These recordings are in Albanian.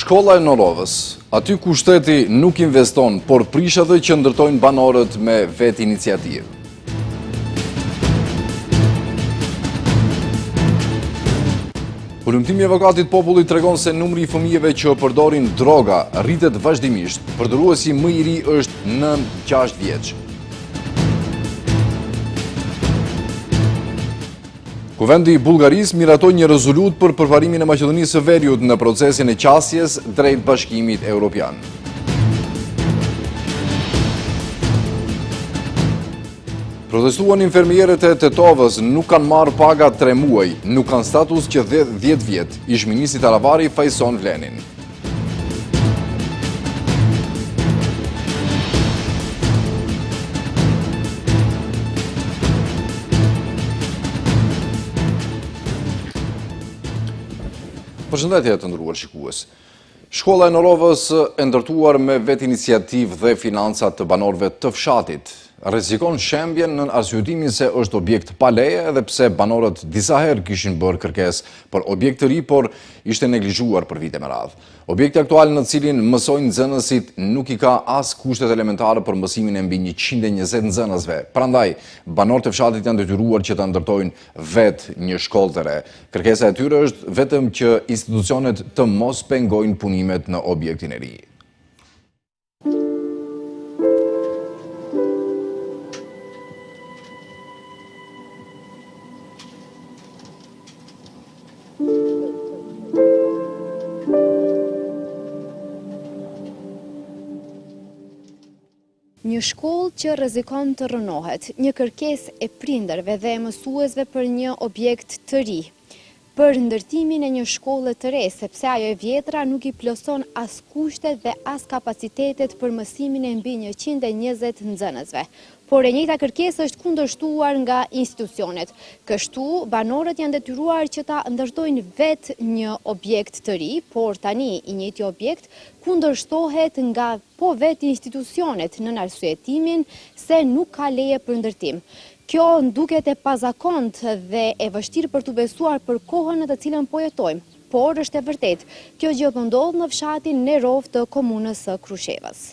Shkolla e Norovës, aty ku shteti nuk investon, por prisha dhe që ndërtojnë banorët me vetë iniciativë. Hulumtimi i avokatit popullit tregon se numri i fëmijëve që përdorin droga rritet vazhdimisht. Përdoruesi më i ri është 9-6 vjeç. Kuvendi i Bullgarisë miratoi një rezolut për përparimin e Maqedonisë së Veriut në procesin e qasjes drejt Bashkimit Evropian. Protestuan infermierët e Tetovës, nuk kanë marrë paga 3 muaj, nuk kanë status që 10 vjet, ish-ministri Taravari fajson Vlenin. Përshëndetje të nderuar shikues. Shkolla e Norovës e ndërtuar me vetë iniciativë dhe financat të banorëve të fshatit rrezikon shembjen në arsyetimin se është objekt pa leje, edhe pse banorët disa herë kishin bërë kërkesë për objekt të ri, por ishte neglizhuar për vite me radhë. Objekti aktual në cilin mësojnë nxënësit nuk i ka as kushtet elementare për mësimin e mbi 120 nxënësve. Prandaj, banorët e fshatit janë detyruar që ta ndërtojnë vetë një shkollë të re. Kërkesa e tyre është vetëm që institucionet të mos pengojnë punimet në objektin e ri. Një shkollë që rrezikon të rënohet, një kërkesë e prindërve dhe mësuesve për një objekt të ri, për ndërtimin e një shkolle të re, sepse ajo e vjetra nuk i plotëson as kushtet dhe as kapacitetet për mësimin e mbi 120 nxënësve. Por e njëjta kërkesë është kundërshtuar nga institucionet. Kështu, banorët janë detyruar që ta ndërtojnë vetë një objekt të ri, por tani i njëjti objekt kundërshtohet nga po vetë institucionet në arsyetimin se nuk ka leje për ndërtim. Kjo nduket e pazakontë dhe e vështirë për t'u besuar për kohën në të cilën po jetojmë. Por është e vërtetë, kjo gjë po ndodh në fshatin Nerov të komunës së Krushevës.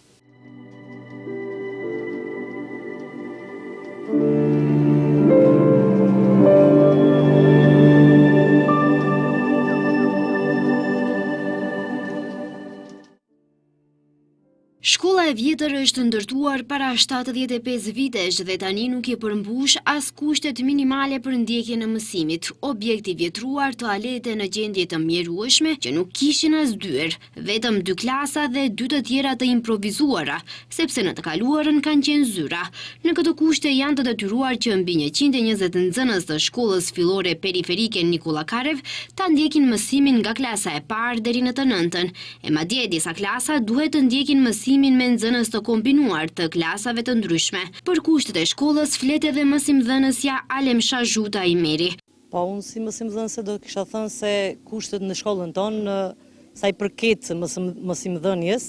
Shkolla e vjetër është ndërtuar para 75 vitesh dhe tani nuk i përmbush as kushtet minimale për ndjekjen e mësimit. Objekti vjetruar, toalete në gjendje të mjerueshme që nuk kishin as dyer, vetëm 2 klasa dhe 2 të tjera të improvizuara, sepse në të kaluarën kanë qenë zyra. Në këto kushte janë të detyruar që mbi 120 nxënës të shkollës fillore periferike Nikola Karev ta ndjekin mësimin nga klasa e parë deri në të 9-ën, e madje disa klasa duhet të ndjekin mësimin me nxënës të kombinuar të klasave të ndryshme. Për kushtet e shkollës flet edhe mësimdhënësja Alemsha Zhuta Imeri. Po unë si mësimdhënëse do kisha thënë se kushtet në shkollën tonë, sa i përket mësimdhënies,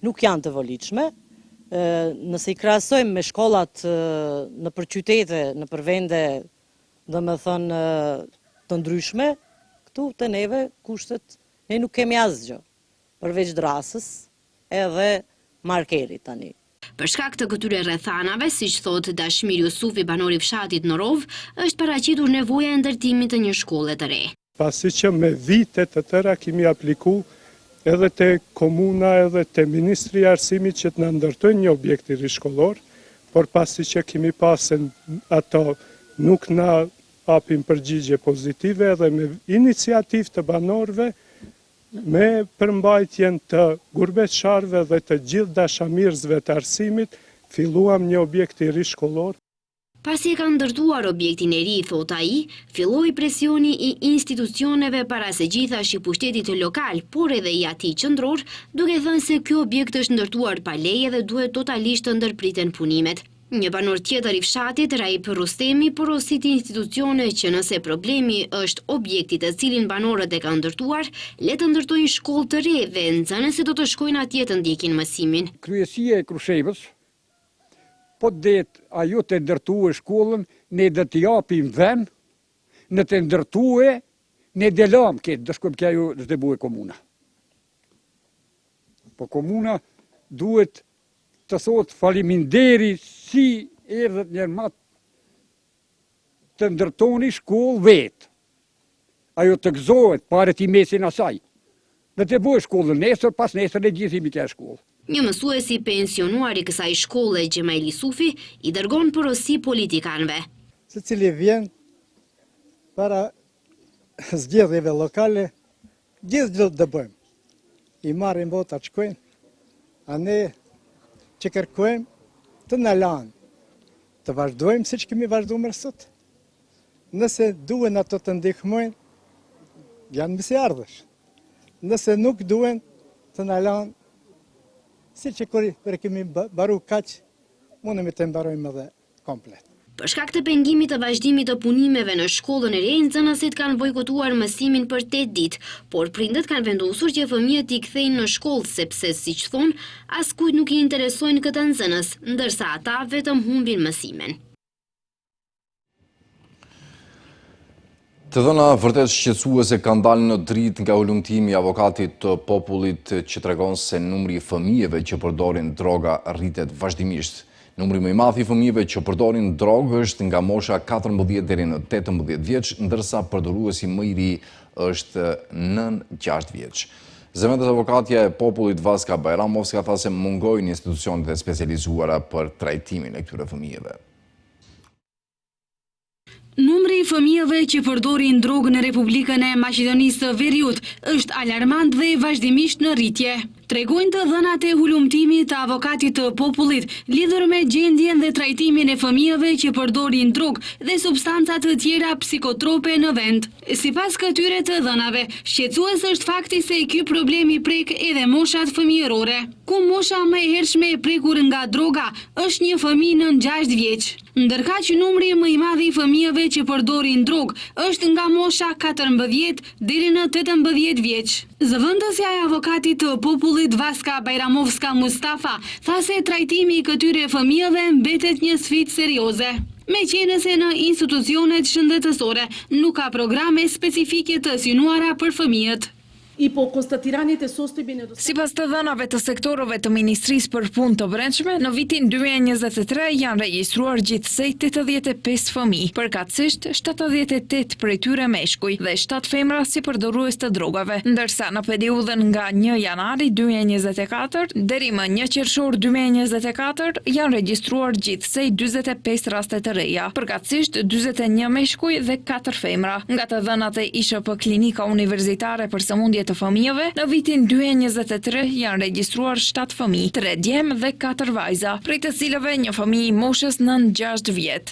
nuk janë të volitshme. Nëse i krahasojmë me shkollat në për qytete, në për vende, domethënë të ndryshme, këtu te neve kushtet ne nuk kemi asgjë, përveç drasës edhe markerit tani. Për shkak të këtyre rrethanave, siç thot Dashmir Jusufi, banori i fshatit Norov, është paraqitur nevoja e ndërtimit të një shkolle të re. Pasi që me vite të tëra kemi apliku edhe te komuna edhe te Ministri i Arsimit që të na ndërtojnë një objekt i rishkollor, por pasi që kemi pasën ato nuk na apin përgjigje pozitive edhe me iniciativë të banorëve, me përmbajtjen të gurbetçarëve dhe të gjithë dashamirësve të arsimit, filluam një objekt i ri shkollor. Pasi e ka ndërtuar objektin e ri, thot ai, filloi presioni i institucioneve para se gjithashtu i pushtetit lokal, por edhe i atij qendror, duke thënë se ky objekt është ndërtuar pa leje dhe duhet totalisht të ndërpriten punimet. Një banor tjetër i fshatit, Raip Rustemi, porositi institucione që nëse problemi është objekti të cilin banorët e kanë ndërtuar, le të ndërtojnë shkollë të re dhe nxënësit do të shkojnë atje të ndjekin mësimin. Kryesia e Krushevës, po det ajo të ndërtuar shkollën, ne do të japim vend, në të ndërtuar, ne delam këtë, do shkojmë kjo ajo të bëjë komuna. Po komuna duhet të thotë faliminderi si erdhët njërë matë të ndërtoni shkollë vetë. Ajo të gëzohet pare ti mesin asaj. Dhe të bëjë shkollën nesër, pas nesër e gjithi mi kja shkollë. Një mësuesi pensionuar i kësaj shkolle, Gjemaili Sufi, i dërgon porosi politikanëve. Se cili vjen para zgjedhjeve lokale, gjithë të bëjmë. I marrin votat shkojnë, a ne që kërkojmë të në lanë, të vazhdojmë si që kemi vazhdu mërsut. Nëse duen ato të ndihmojnë, janë mësiardhësh. Nëse nuk duen të në lanë, si që kërë kemi baru kaqë, mundemi të mbarojmë edhe komplet. Për shkak të pengimit të vazhdimit të punimeve në shkollën e re, nxënësit kanë bojkotuar mësimin për 8 ditë, por prindët kanë vendosur që fëmijët i kthejnë në shkollë sepse, siç thonë, askujt nuk i interesojnë këta nxënës, ndërsa ata vetëm humbin mësimin. Të dhëna vërtet shqetësuese kanë dalë në dritë nga ulumtimi i avokatit të popullit që tregon se numri i fëmijëve që përdorin droga rritet vazhdimisht. Numri më i madh i fëmijëve që përdorin drogë është nga mosha 14 deri në 18 vjeç, ndërsa përdoruesi më i ri është nën 6 vjeç. Zëvendës avokatja e popullit Vaska Bajramovska tha se mungojnë institucionet e specializuara për trajtimin e këtyre fëmijëve. Numri i fëmijëve që përdorin drogë në Republikën e Maqedonisë së Veriut është alarmant dhe vazhdimisht në rritje. Tregojnë të dhënat e hulumtimit të avokatit të popullit lidhur me gjendjen dhe trajtimin e fëmijëve që përdorin drogë dhe substanca të tjera psikotrope në vend. Sipas këtyre të dhënave, shqetësues është fakti se ky problem i prek edhe moshat fëmijërore, ku mosha më e hershme e prekur nga droga është një fëmijë nën 6 vjeç. Ndërkaq numri më i madh i fëmijëve që përdorin drogë është nga mosha 14 deri në 18 vjeç. Zëvendësja e avokatit të popullit Vaska Bajramovska Mustafa tha se trajtimi i këtyre fëmijëve mbetet një sfidë serioze. Meqenëse në institucionet shëndetësore nuk ka programe specifike të synuara për fëmijët. Sipas të dhënave të sektorëve të Ministrisë për Punë të Brendshme, në vitin 2023 janë regjistruar gjithsej 85 fëmijë, përkatësisht 78 prej tyre meshkuj dhe 7 femra si përdorues të drogave, ndërsa në periudhën nga 1 janari 2024 deri më 1 qershor 2024 janë regjistruar gjithsej 45 raste të reja, përkatësisht 41 meshkuj dhe 4 femra. Nga të dhënat e ISHP Klinika Universitare për Sëmundje të fëmijëve, në vitin 2023 janë regjistruar 7 fëmijë, 3 djemë dhe 4 vajza, prej të cilëve një fëmijë i moshës nën 6 vjet.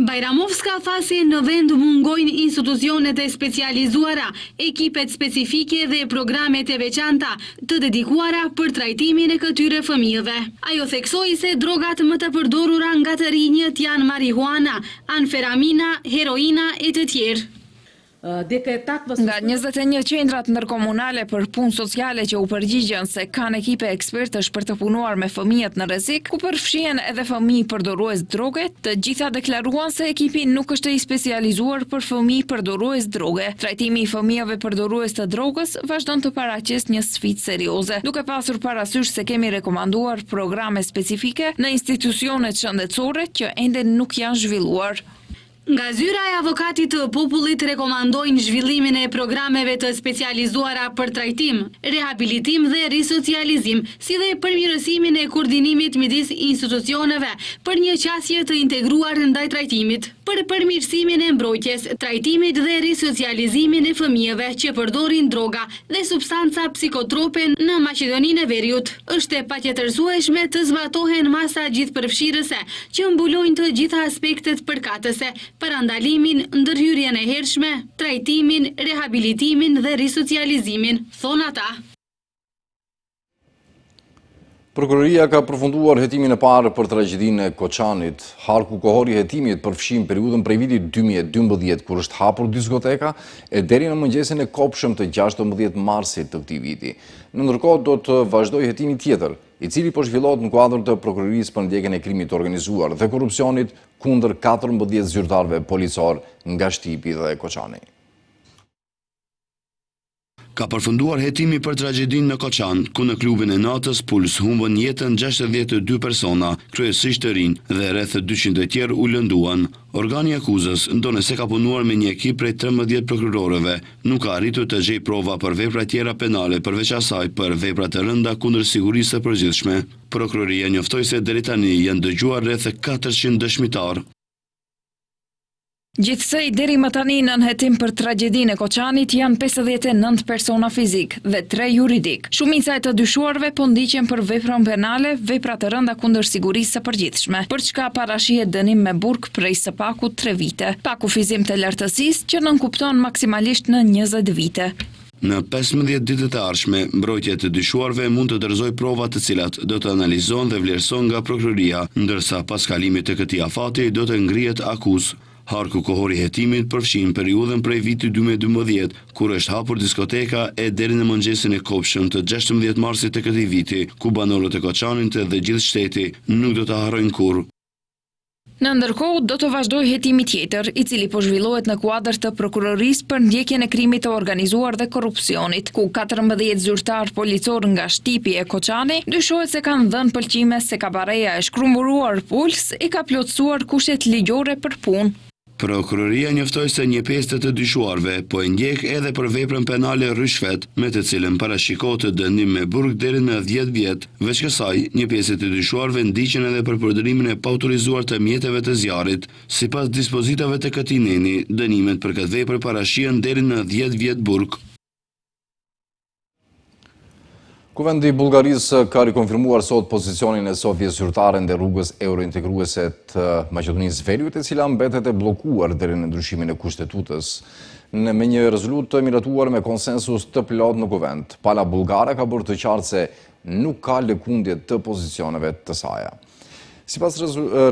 Bajramovska tha se në vend mungojnë institucionet e specializuara, ekipet specifike dhe programet e veçanta të dedikuara për trajtimin e këtyre fëmijëve. Ajo theksoi se drogat më të përdorura nga të rinjët janë marihuana, anferamina, heroina e të tjerë. Nga 21 qendrat ndërkomunale për punë sociale që u përgjigjen se kanë ekipe ekspertësh për të punuar me fëmijët në rrezik, ku përfshihen edhe fëmijë përdorues droge, të gjitha deklaruan se ekipi nuk është i specializuar për fëmijë përdorues droge. Trajtimi i fëmijëve përdorues të drogës vazhdon të paraqesë një sfidë serioze, duke pasur parasysh se kemi rekomanduar programe specifike në institucionet shëndetësore që ende nuk janë zhvilluar. Nga zyra e avokatit të popullit rekomandojnë zhvillimin e programeve të specializuara për trajtim, rehabilitim dhe risocializim, si dhe përmirësimin e koordinimit midis institucioneve për një qasje të integruar ndaj trajtimit, për përmirësimin e mbrojtjes, trajtimit dhe risocializimin e fëmijëve që përdorin droga dhe substanca psikotrope në Maqedoninë e Veriut. Është e patjetërsueshme të zbatohen masa gjithëpërfshirëse që mbulojnë të gjitha aspektet përkatëse, parandalimin, ndërhyrjen e hershme, trajtimin, rehabilitimin dhe risocializimin, thonë ata. Prokuroria ka përfunduar hetimin e parë për tragjedinë e Koçanit. Harku kohor i hetimit përfshin periudhën prej vitit 2012, kur është hapur diskoteka, e deri në mëngjesin e kopshëm të 16 marsit të këtij viti. Në ndërkohë do të vazhdojë hetimi tjetër, i cili po zhvillohet në kuadër të Prokurorisë për ndjekjen e krimit të organizuar dhe korrupsionit kundër 14 zyrtarëve policor nga Shtipi dhe Koçani. Ka përfunduar hetimi për tragjedinë në Koçan, ku në klubin e natës Puls humbën jetën 62 persona, kryesisht të rinj dhe rreth 200 e tjerë u lënduan. Organi i akuzës, ndonëse se ka punuar me një ekip prej 13 prokurorëve, nuk ka arritur të gjejë prova për vepra tjera penale përveç asaj për vepra të rënda kundër sigurisë së përgjithshme. Prokuroria njoftoi se deri tani janë dëgjuar rreth 400 dëshmitar. Gjithsej, deri më tani në nënhetim për tragjedinë e Koçanit janë 59 persona fizik dhe 3 juridik. Shumica e të dyshuarve po ndiqen për vepra penale, vepra të rënda kundër sigurisë së përgjithshme, për çka parashihet dënim me burg prej së paku 3 vite, pa kufizim të lartësisë që nënkupton maksimalisht në 20 vite. Në 15 ditët e ardhshme, mbrojtja e të dyshuarve mund të dorëzojë prova të cilat do të analizohen dhe vlerësohen nga prokuroria, ndërsa pas kalimit të këtij afati do të ngrihet akuzë. Harku kohor i hetimit përfshin periudhën prej vitit 2012, kur është hapur diskoteka e deri në mëngjesin e kopshëm të 16 marsit të këtij viti, ku banorët e Koçanit dhe gjithë shteti nuk do të harrojnë kurrë. Në ndërkohë, do të vazhdoj hetimi tjetër, i cili po zhvillohet në kuadër të prokurorisë për ndjekjen e krimit të organizuar dhe korrupsionit, ku 14 zyrtar policor nga shtipi e Koçani dyshohet se kanë dhënë pëlqime se kabareja e shkrumburuar Puls i ka plotësuar kushtet ligjore për punë. Prokuroria njoftoi se një pjesë të dyshuarve po e ndjek edhe për veprën penale rishfet, me të cilën parashikohet dënim me burg deri në 10 vjet. Veç kësaj, një pjesë të dyshuarve ndiqen edhe për përdorimin e paautorizuar të mjeteve të zjarrit. Sipas dispozitave të këtij neni, dënimet për këtë vepër parashihen deri në 10 vjet burg. Kuvendi i Bullgarisë ka rikonfirmuar sot pozicionin e sotjes zyrtare ndaj rrugës eurointegruese të Maqedonisë Veriut, e cila mbetet e bllokuar deri në ndryshimin e kushtetutës. Me një rezolutë të miratuar me konsensus të plot në kuvend, pala bullgare ka bërë të qartë se nuk ka lëkundje të pozicioneve të saj. Sipas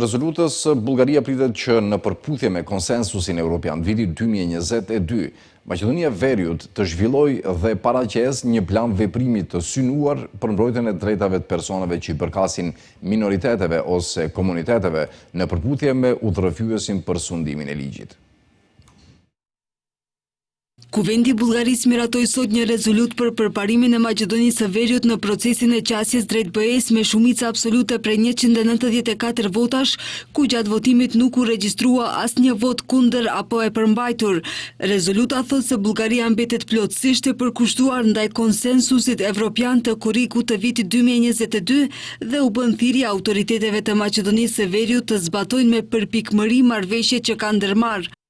rezolutës, Bullgaria pritet që në përputhje me konsensusin evropian vitit 2022, Maqedonia Veriut të zhvilloj dhe paraqes një plan veprimi të synuar për mbrojtjen e drejtave të personave që i përkasin minoriteteve ose komuniteteve në përputhje me udhërrëfyesin për sundimin e ligjit. Kuvendi i Bullgarisë miratoi sot një rezolut për përparimin e Maqedonisë së Veriut në procesin e qasjes drejt BE-s me shumicë absolute prej 194 votash, ku gjatë votimit nuk u regjistrua asnjë vot kundër apo e përmbajtur. Rezoluta thotë se Bullgaria mbetet plotësisht e përkushtuar ndaj konsensusit evropian të kurrikut të vitit 2022 dhe u bën thirrje autoriteteve të Maqedonisë së Veriut të zbatojnë me përpikmëri marrëveshjet që kanë ndërmarrë.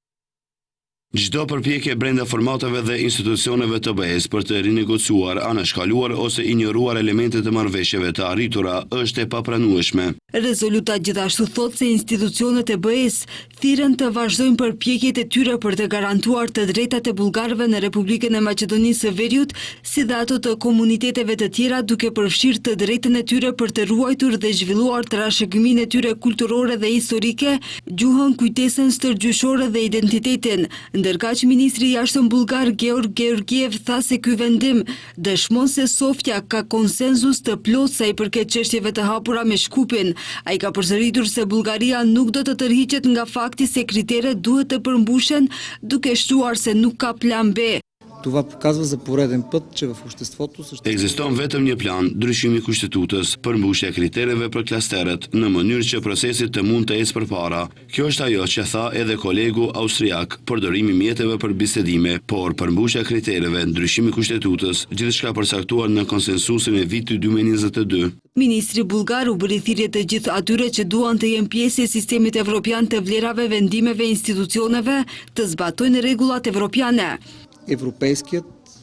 Çdo përpjekje brenda formateve dhe institucioneve të BE-s për të rinegociuar, anashkaluar ose injoruar elementet të marrëveshjeve të arritura është e papranueshme. Rezoluta gjithashtu thotë se institucionet e BE-s thirrën të vazhdojnë përpjekjet e tyre për të garantuar të drejtat e bullgarëve në Republikën e Maqedonisë së Veriut, si dhe ato të komuniteteve të tjera, duke përfshirë të drejtën e tyre për të ruajtur dhe zhvilluar trashëgiminë e tyre kulturore dhe historike, gjuhën, kujtesën stërgjyshore dhe identitetin. Ndërkaq, ministri i jashtëm bullgar Georg Georgiev tha se ky vendim dëshmon se Sofia ka konsenzus të plotë sa i përket çështjeve të hapura me Shkupin. Ai ka përsëritur se Bullgaria nuk do të tërhiqet nga fakti se kriteret duhet të përmbushen, duke shtuar se nuk ka plan B. Това показва за пореден път, че в обществото Ekziston vetëm një plan, ndryshimi i kushtetutës, përmbushja e kritereve për klasteret, në mënyrë që procesi të mund të ecë përpara. Kjo është ajo që tha edhe kolegu austriak, përdorimi mjeteve për bisedime, por përmbushja e kritereve, ndryshimi i kushtetutës, gjithçka përcaktuar në konsensusin e vitit 2022. Ministri bullgar u bëri thirrje të gjithë atyre që duan të jenë pjesë e sistemit evropian të vlerave, vendimeve, institucioneve, të zbatojnë rregullat evropiane.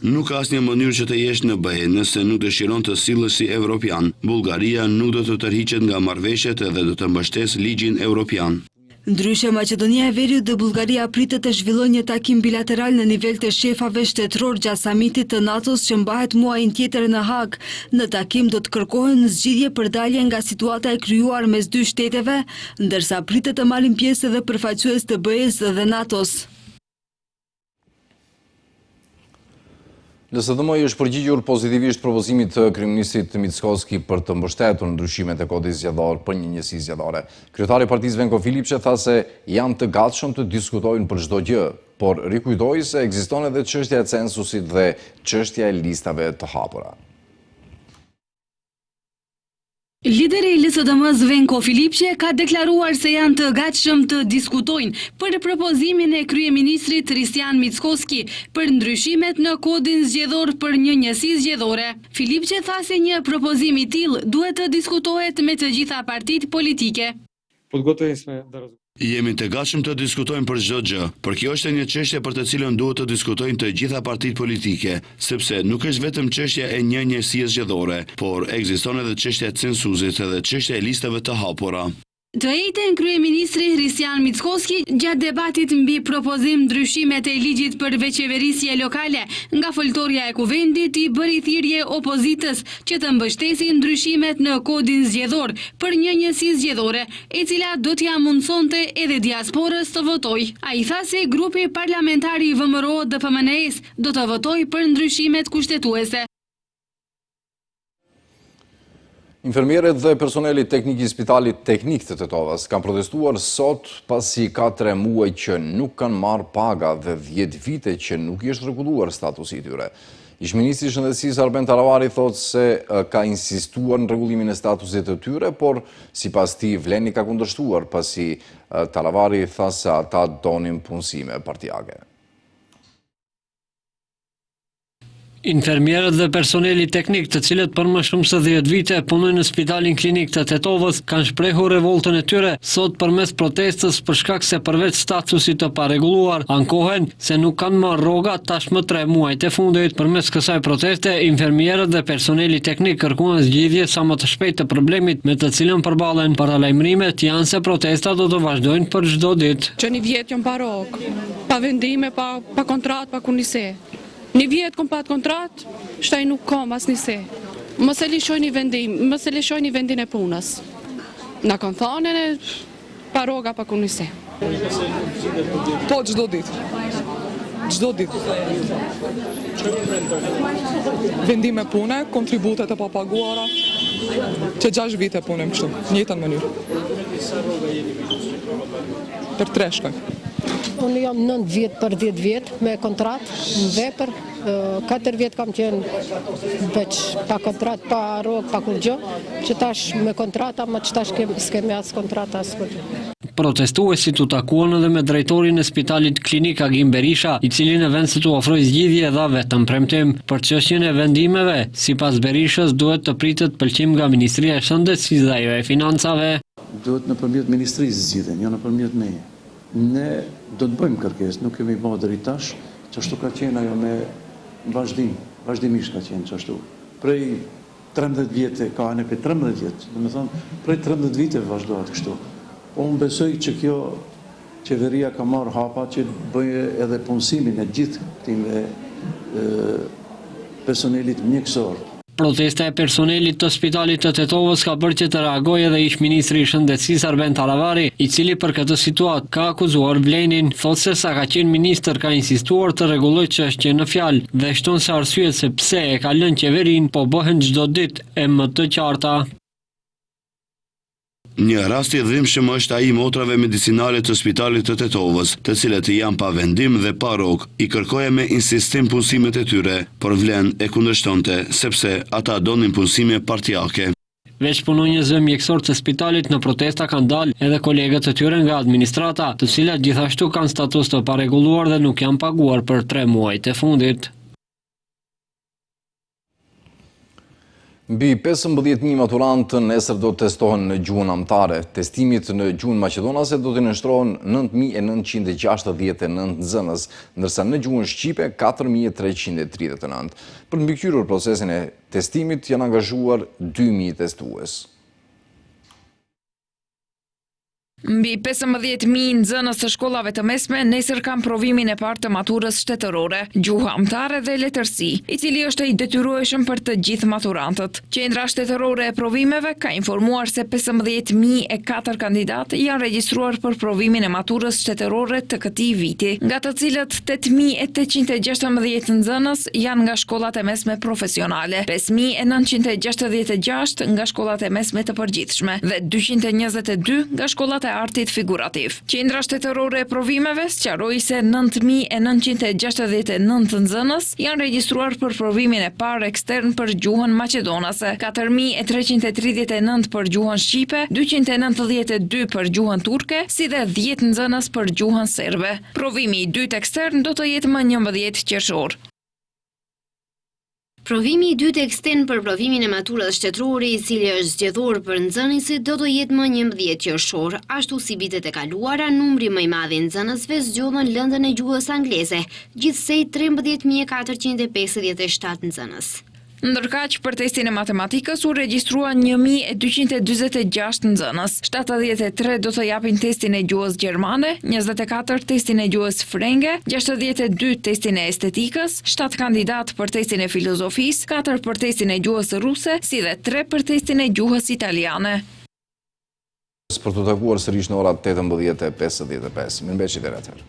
Nuk ka asnjë mënyrë që të jesh në BE nëse nuk dëshiron të sillesh si evropian. Bullgaria nuk do të tërhiqet nga marrëveshjet dhe do të mbështesë ligjin evropian. Ndryshe, Maqedonia e Veriut dhe Bullgaria pritet të zhvillojnë një takim bilateral në nivel të shefave shtetëror gjatë samitit të NATO-s që mbahet muajin tjetër në Hag. Në takim do të kërkohen zgjidhje për dalje nga situata e krijuar mes dy shteteve, ndërsa pritet të marrin pjesë edhe përfaqësues të BE-s dhe NATO-s. LSDM është përgjigjur pozitivisht propozimit të kryeministrit Mickoski për të mbështetur ndryshimet e kodit zgjedhor për një njësi zgjedhore. Kryetari i partisë Venko Filipçe tha se janë të gatshëm të diskutojnë për çdo gjë, por rikujdoi se ekziston edhe çështja e censusit dhe çështja e listave të hapura. Lideri i LSDM-s Venko Filipçe ka deklaruar se janë të gatshëm të diskutojnë për propozimin e kryeministrit Ristian Mickoski për ndryshimet në kodin zgjedhor për një njësi zgjedhore. Filipçe tha se një propozim i tillë duhet të diskutohet me të gjitha partitë politike. Jemi të gatshëm të diskutojmë për çdo gjë, por kjo është një çështje për të cilën duhet të diskutojnë të gjitha partitë politike, sepse nuk është vetëm çështja e një njësie zgjedhore, por ekziston edhe çështja e censusit dhe çështja e listave të hapura. Të njëjtën kryeministri Ristian Mickoski gjatë debatit mbi propozim ndryshimet e ligjit për veçeverisje lokale nga foltorja e kuvendit i bëri thirrje opozitës që të mbështesin ndryshimet në kodin zgjedhor për një njësi zgjedhore, e cila do t'ia mundsonte edhe diasporës të votojë. Ai tha se grupi parlamentar i VMRO-DPMNE-s do të votojë për ndryshimet kushtetuese. Infermierët dhe personeli teknik i Spitalit Teknik të Tetovës kanë protestuar sot pasi ka 3 muaj që nuk kanë marrë paga dhe 10 vite që nuk i është rregulluar statusi i tyre. Ish-ministri i Shëndetësisë Arben Taravari thotë se ka insistuar në rregullimin e statusit të tyre, por sipas tij Vleni ka kundërshtuar pasi Taravari tha se ata donin punësime partijake. Infermierët dhe personeli teknik, të cilët për më shumë se 10 vite punojnë në Spitalin Klinik të Tetovës, kanë shprehur revoltën e tyre sot përmes protestës për shkak se përveç statusit të parregulluar, ankohen se nuk kanë marrë rroga tashmë 3 muajt e fundit. Përmes kësaj proteste, infermierët dhe personeli teknik kërkuan zgjidhje sa më të shpejtë të problemit me të cilën përballen. Paralajmërimet janë se protesta do të vazhdojnë për çdo ditë. Që një vjet jam pa rrogë, pa vendime, pa kontratë, pa kunise. Një vjetë kom pat kontrat, shtaj nuk kom as njëse. Mos e lishoj një vendin e punës. Na kanë thonë e pa roga pa ku njëse. Po, gjdo ditë. Gjdo ditë. Vendime pune, kontributet e papaguara, që 6 vite punem kështu, njëtën mënyrë. Për 3 shkoj. Unë jam 9 vjetë për 10 vjetë me kontratë në vepër, 4 vjetë kam qenë veç pa kontratë, pa rogë, pa kur gjë, që tash me kontrata, ma që tash s'kemi asë kontrata, asë kur gjë. Protestuesit u takuan edhe me drejtorin e Spitalit Klinik Agim Berisha, i cili në vend se të ofrojë zgjidhje dha vetëm premtim. Për çështjen e vendimeve, sipas Berishës duhet të pritet pëlqim nga Ministria e Shëndetësisë dhe ajo e Financave. Duhet nëpërmjet ministrisë zgjidhen, jo nëpërmjet meje. Ne do të bëjmë kërkesë, nuk kemi bërë deri tash, që ashtu ka qenë ajo me vazhdimisht ka qenë që ashtu. Prej 13 vjetë, ka anë për 13 vjetë, dhe me thonë, prej 13 vite vazhdojat kështu. Unë besoj që kjo qeveria ka marrë hapa që bëjë edhe punësimin e gjithë këtime personelit mjekësor. Protesta e personelit të Spitalit të Tetovës ka bërë që të reagojë edhe ish-ministri i Shëndetësisë Arben Taravari, i cili për këtë situatë ka akuzuar Vlenin, thotë se sa ka qenë ministër ka insistuar të rregullojë çështjen në fjalë dhe shton se arsyet se pse e ka lënë qeverinë po bëhen çdo ditë e më të qarta. Një rast i dhimbshëm është ai motrave medicinale të Spitalit të Tetovës, të cilët janë pa vendim dhe pa rrogë. I kërkoja me insistim punësimet e tyre, por Vlen e kundërshtonte sepse ata donin punësime partijake. Veç punonjësve mjekësor të spitalit në protesta kanë dalë edhe kolegët e tyre nga administrata, të cilat gjithashtu kanë status të parregulluar dhe nuk janë paguar për 3 muajt e fundit. Mbi 15.000 maturantë nesër do të testohen në gjuhën amtare. Testimit në gjuhën maqedonase do të nënshtrohen 9.969 nxënës, ndërsa në gjuhën shqipe 4.339. Për mbikëqyrur procesin e testimit janë angazhuar 2.000 testues. Mbi 15.000 nxënës të shkollave të mesme nesër kanë provimin e parë të maturës shtetërore, gjuha amtare dhe letërsi, i cili është i detyrueshëm për të gjithë maturantët. Qendra shtetërore e provimeve ka informuar se 15.004 kandidatë janë regjistruar për provimin e maturës shtetërore të këtij viti, nga të cilët 8.816 nxënës janë nga shkollat e mesme profesionale, 5.966 nga shkollat e mesme të përgjithshme dhe 222 nga shkollat e artit figurativ. Qendra shtetërore e provimeve sqaroi se 9.969 nxënës janë regjistruar për provimin e parë ekstern për gjuhën maqedonase, 4.339 për gjuhën shqipe, 292 për gjuhën turke, si dhe 10 nxënës për gjuhën serbe. Provimi i dytë ekstern do të jetë më 11 qershor. Provimi i dytë ekstern për provimin e maturës shtetërore, i cili është zgjedhor për nxënësit, do të jetë më 11 qershor. Ashtu si vitet e kaluara, numri më i madh i nxënësve zgjodhen lëndën e gjuhës angleze, gjithsej 13.457 nxënës. Ndërkaq, për testin e matematikës u regjistrua 1.246 nxënës, 73 do të japin testin e gjuhës gjermane, 24 testin e gjuhës frenge, 62 testin e estetikës, 7 kandidat për testin e filozofisë, 4 për testin e gjuhës ruse, si dhe 3 për testin e gjuhës italiane. Për të takuar sërish në orat 18:55. Mirëmbëngjes deri atëherë.